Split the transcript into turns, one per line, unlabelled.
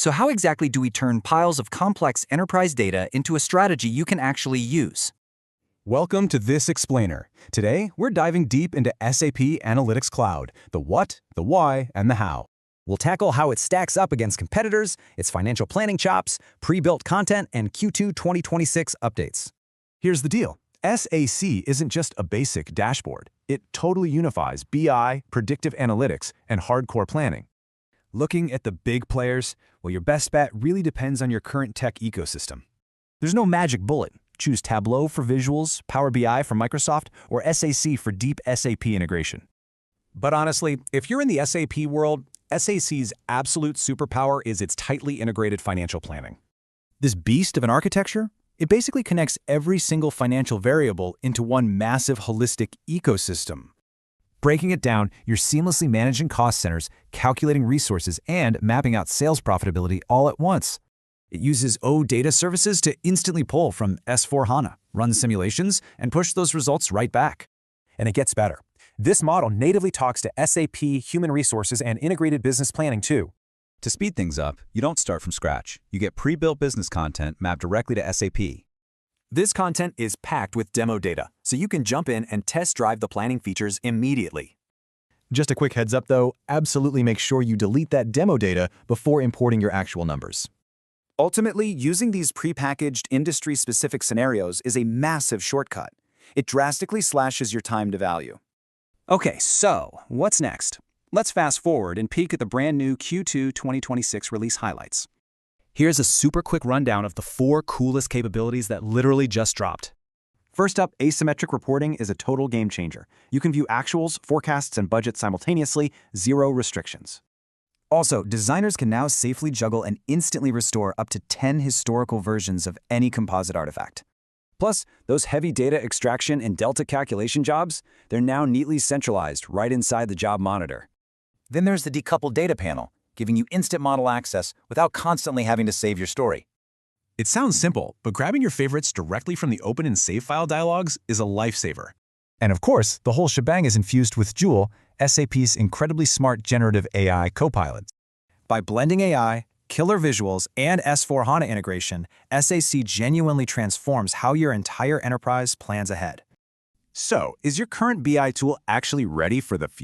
So how exactly do we turn piles of complex enterprise data into a strategy you can actually use?
Welcome to This Explainer. Today, we're diving deep into SAP Analytics Cloud, the what, the why, and the how.
We'll tackle how it stacks up against competitors, its financial planning chops, pre-built content, and Q2 2026 updates.
Here's the deal. SAC isn't just a basic dashboard. It totally unifies BI, predictive analytics, and hardcore planning. Looking at the big players, well, your best bet really depends on your current tech ecosystem. There's no magic bullet. Choose Tableau for visuals, Power BI for Microsoft, or SAC for deep SAP integration. But honestly, if you're in the SAP world, SAC's absolute superpower is its tightly integrated financial planning. This beast of an architecture, it basically connects every single financial variable into one massive holistic ecosystem. Breaking it down, you're seamlessly managing cost centers, calculating resources, and mapping out sales profitability all at once. It uses data services to instantly pull from S/4HANA, run simulations, and push those results right back. And it gets better. This model natively talks to SAP Human Resources and Integrated Business Planning too.
To speed things up, you don't start from scratch. You get pre-built business content mapped directly to SAP.
This content is packed with demo data, so you can jump in and test drive the planning features immediately.
Just a quick heads up though, absolutely make sure you delete that demo data before importing your actual numbers.
Ultimately, using these prepackaged industry-specific scenarios is a massive shortcut. It drastically slashes your time to value.
Okay, so what's next? Let's fast forward and peek at the brand new Q2 2026 release highlights.
Here's a super quick rundown of the 4 coolest capabilities that literally just dropped.
First up, asymmetric reporting is a total game changer. You can view actuals, forecasts, and budgets simultaneously, zero restrictions. Also, designers can now safely juggle and instantly restore up to 10 historical versions of any composite artifact. Plus, those heavy data extraction and delta calculation jobs, they're now neatly centralized right inside the job monitor. Then there's the decoupled data panel, giving you instant model access without constantly having to save your story.
It sounds simple, but grabbing your favorites directly from the open and save file dialogues is a lifesaver. And of course, the whole shebang is infused with Joule, SAP's incredibly smart generative AI copilot.
By blending AI, killer visuals, and S/4HANA integration, SAC genuinely transforms how your entire enterprise plans ahead. So, is your current BI tool actually ready for the future?